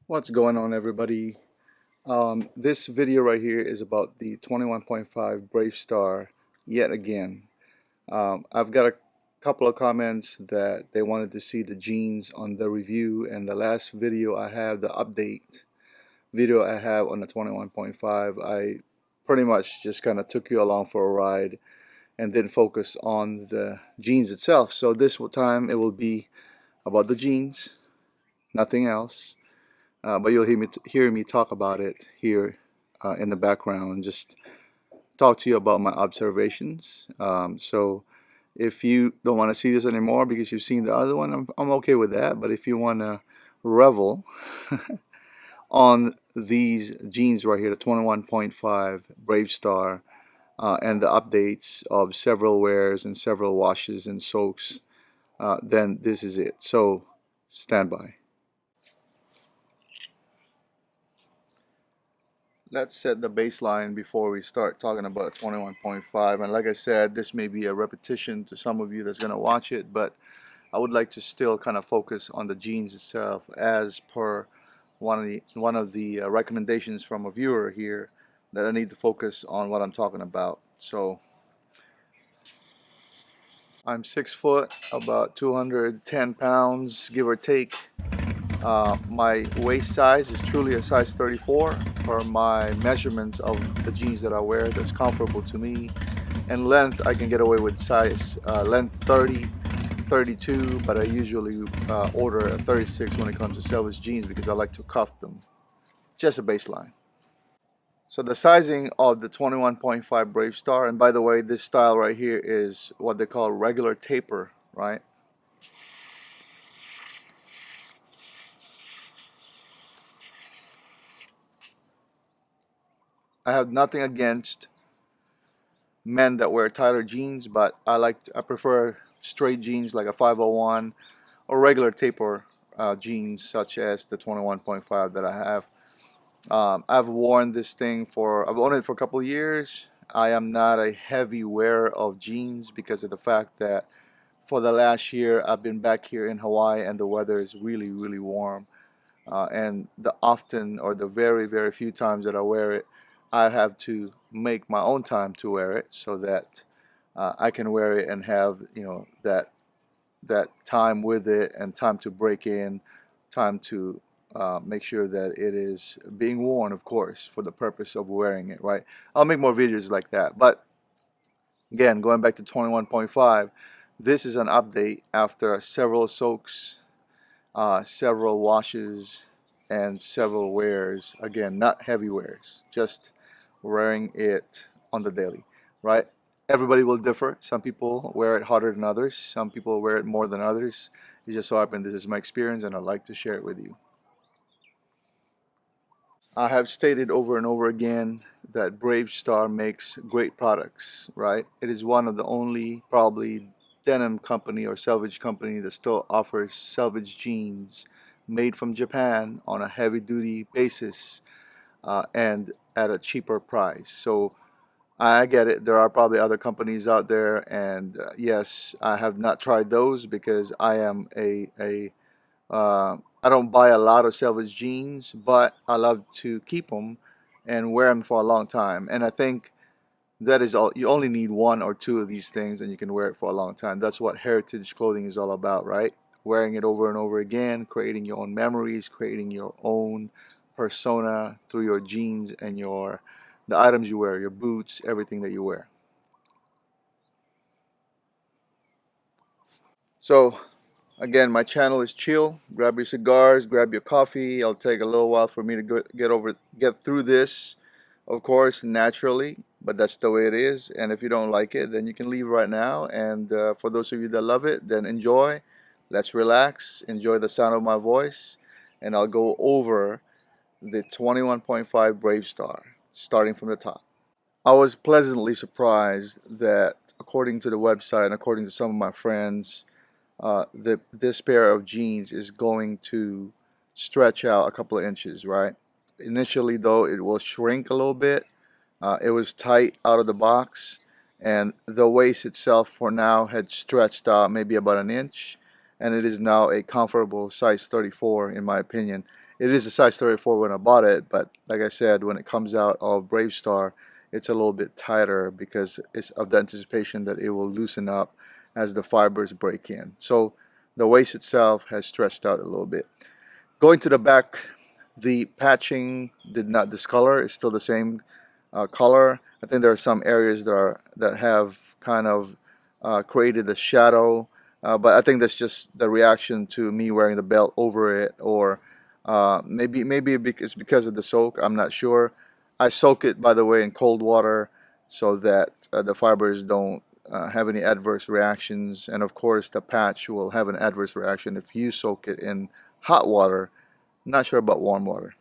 What's going on, everybody? This video right here is about the 21.5 Bravestar yet again. I've got a couple of comments that they wanted to see the jeans on the review, and the last video I have, the update video I have on the 21.5, I pretty much just kind of took you along for a ride and didn't focus on the jeans itself. So this time it will be about the jeans, nothing else. But you'll hear me talk about it here in the background, just talk to you about my observations. So if you don't want to see this anymore because you've seen the other one, I'm okay with that. But if you want to revel on these jeans right here, the 21.5 Bravestar, and the updates of several wears and several washes and soaks, then this is it. So stand by. Let's set the baseline before we start talking about 21.5. And like I said, this may be a repetition to some of you that's going to watch it, but I would like to still kind of focus on the jeans itself as per one of the recommendations from a viewer here, that I need to focus on what I'm talking about. So I'm 6 foot, about 210 pounds, give or take. My waist size is truly a size 34 for my measurements of the jeans that I wear. That's comfortable to me. And length, I can get away with size length 30, 32, but I usually order a 36 when it comes to Selvedge jeans because I like to cuff them. Just a baseline. So the sizing of the 21.5 Bravestar, and by the way, this style right here is what they call regular taper, right? I have nothing against men that wear tighter jeans, but I prefer straight jeans like a 501 or regular taper jeans such as the 21.5 that I have. I've worn this thing I've owned it for a couple of years. I am not a heavy wearer of jeans because of the fact that for the last year I've been back here in Hawaii and the weather is really, really warm. And the very, very few times that I wear it, I have to make my own time to wear it so that I can wear it and have that time with it and time to break in, time to make sure that it is being worn, of course, for the purpose of wearing it, right? I'll make more videos like that. But again, going back to 21.5, this is an update after several soaks, several washes, and several wears. Again, not heavy wears, just wearing it on the daily, right? Everybody will differ. Some people wear it harder than others. Some people wear it more than others. It just so happened this is my experience and I'd like to share it with you. I have stated over and over again that Bravestar makes great products, right? It is one of the only probably denim company or selvage company that still offers selvage jeans made from Japan on a heavy duty basis, and at a cheaper price. So I get it. There are probably other companies out there, and yes, I have not tried those because I am I don't buy a lot of Selvedge jeans, but I love to keep them and wear them for a long time. And I think that is all. You only need one or two of these things, and you can wear it for a long time. That's what heritage clothing is all about, right? Wearing it over and over again, creating your own memories, creating your own persona through your jeans and the items you wear, your boots, everything that you wear. So again, my channel is chill. Grab your cigars, grab your coffee. It'll take a little while for me to get through this, of course, naturally, but that's the way it is. And if you don't like it, then you can leave right now. And for those of you that love it, then enjoy. Let's relax, enjoy the sound of my voice, and I'll go over the 21.5 Bravestar, starting from the top. I was pleasantly surprised that, according to the website and according to some of my friends, this pair of jeans is going to stretch out a couple of inches, right? Initially, though, it will shrink a little bit. It was tight out of the box, and the waist itself for now had stretched out maybe about an inch, and it is now a comfortable size 34 in my opinion. It is a size 34 when I bought it, but like I said, when it comes out of Bravestar, it's a little bit tighter because it's of the anticipation that it will loosen up as the fibers break in. So the waist itself has stretched out a little bit. Going to the back, the patching did not discolor. It's still the same color. I think there are some areas that have kind of created a shadow, but I think that's just the reaction to me wearing the belt over it, or maybe it's because of the soak. I'm not sure. I soak it, by the way, in cold water so that the fibers don't have any adverse reactions, and of course the patch will have an adverse reaction if you soak it in hot water. Not sure about warm water.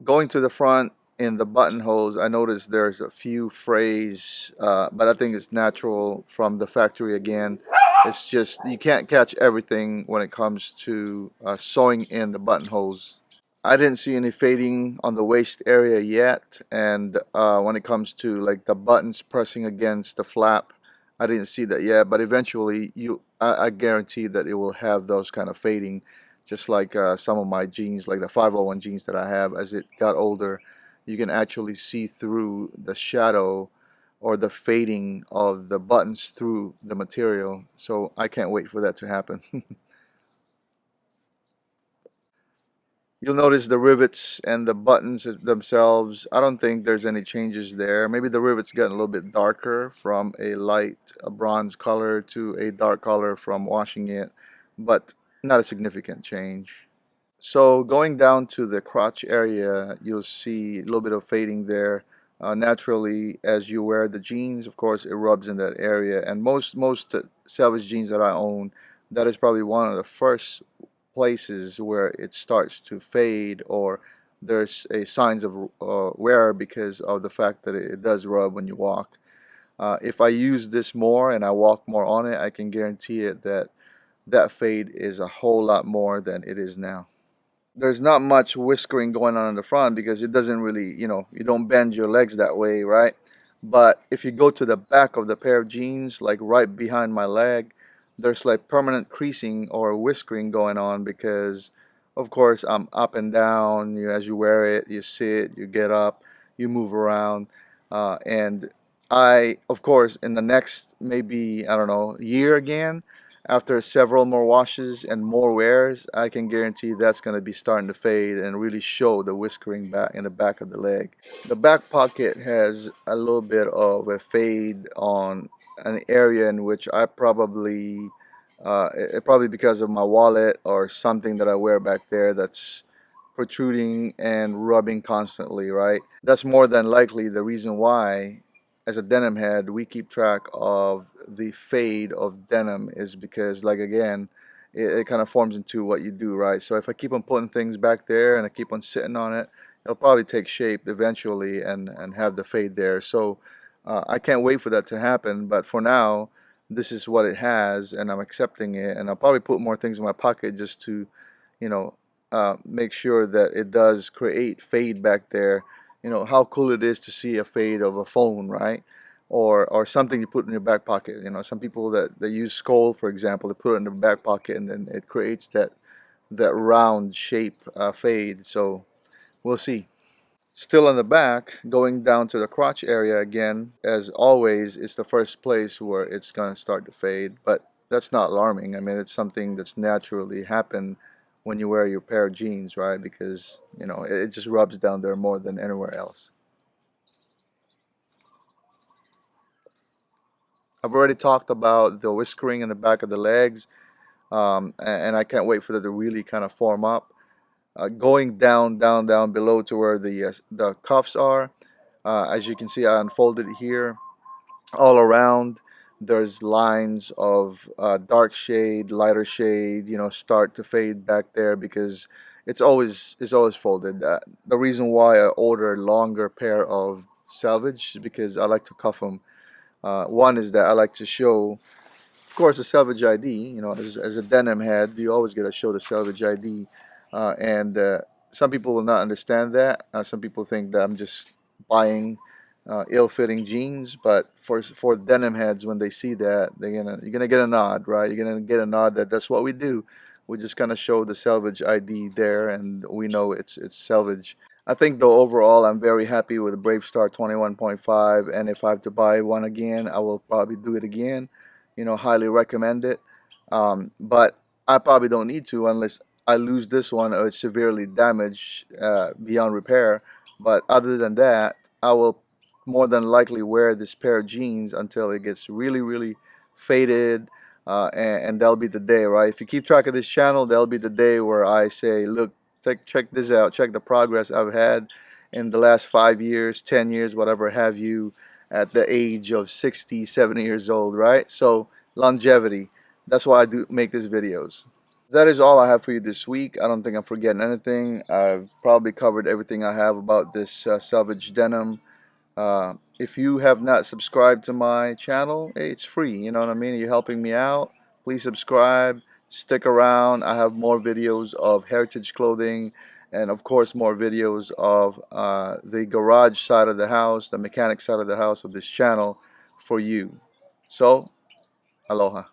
Going to the front in the buttonholes, I noticed there's a few frays, but I think it's natural from the factory again. It's just you can't catch everything when it comes to sewing in the buttonholes. I didn't see any fading on the waist area yet, and when it comes to like the buttons pressing against the flap, I didn't see that yet. But eventually, I guarantee that it will have those kind of fading, just like some of my jeans, like the 501 jeans that I have. As it got older, you can actually see through the shadow or the fading of the buttons through the material. So I can't wait for that to happen. You'll notice the rivets and the buttons themselves. I don't think there's any changes there. Maybe the rivets got a little bit darker from a light bronze color to a dark color from washing it, but not a significant change. So going down to the crotch area, you'll see a little bit of fading there. Naturally, as you wear the jeans, of course, it rubs in that area. And most Selvedge jeans that I own, that is probably one of the first places where it starts to fade, or there's a signs of wear because of the fact that it does rub when you walk. If I use this more and I walk more on it, I can guarantee it that that fade is a whole lot more than it is now. There's not much whiskering going on in the front because it doesn't really, you don't bend your legs that way, right? But if you go to the back of the pair of jeans, like right behind my leg, there's like permanent creasing or whiskering going on because, of course, I'm up and down. As you wear it, you sit, you get up, you move around. And of course, in the next maybe, I don't know, year again, after several more washes and more wears, I can guarantee that's going to be starting to fade and really show the whiskering back in the back of the leg. The back pocket has a little bit of a fade on an area in which I probably because of my wallet or something that I wear back there that's protruding and rubbing constantly, right? That's more than likely the reason why, as a denim head, we keep track of the fade of denim is because, like, again, it kind of forms into what you do, right? So if I keep on putting things back there and I keep on sitting on it, it'll probably take shape eventually and have the fade there. So I can't wait for that to happen, but for now, this is what it has, and I'm accepting it, and I'll probably put more things in my pocket just to, you know, make sure that it does create fade back there. How cool it is to see a fade of a phone, right? Or something you put in your back pocket. Some people that they use skull, for example, they put it in their back pocket and then it creates that round shape fade. So we'll see. Still on the back, going down to the crotch area again, as always, it's the first place where it's going to start to fade, but that's not alarming. I mean, it's something that's naturally happen when you wear your pair of jeans, right? Because, it just rubs down there more than anywhere else. I've already talked about the whiskering in the back of the legs, and I can't wait for that to really kind of form up. Going down below to where the cuffs are. As you can see, I unfolded it here. All around, there's lines of dark shade, lighter shade. Start to fade back there because it's always folded. The reason why I order longer pair of Selvedge is because I like to cuff them. One is that I like to show, of course, the Selvedge ID. As a denim head, you always get to show the Selvedge ID, and some people will not understand that. Some people think that I'm just buying ill-fitting jeans, but for denim heads, when they see that, you're gonna get a nod, right? You're gonna get a nod that that's what we do. We're just gonna show the Selvedge ID there, and we know it's Selvedge. I think though overall I'm very happy with the Bravestar 21.5, and if I have to buy one again, I will probably do it again. You know, highly recommend it. But I probably don't need to unless I lose this one or it's severely damaged beyond repair. But other than that, I will more than likely wear this pair of jeans until it gets really, really faded. And that'll be the day, right? If you keep track of this channel, that'll be the day where I say, look, check this out. Check the progress I've had in the last 5 years, 10 years, whatever have you, at the age of 60, 70 years old, right? So longevity. That's why I do make these videos. That is all I have for you this week. I don't think I'm forgetting anything. I've probably covered everything I have about this Selvedge denim. If you have not subscribed to my channel, hey, it's free. You know what I mean? You're helping me out. Please subscribe. Stick around. I have more videos of heritage clothing, and of course more videos of the garage side of the house, the mechanic side of the house of this channel for you. So, aloha.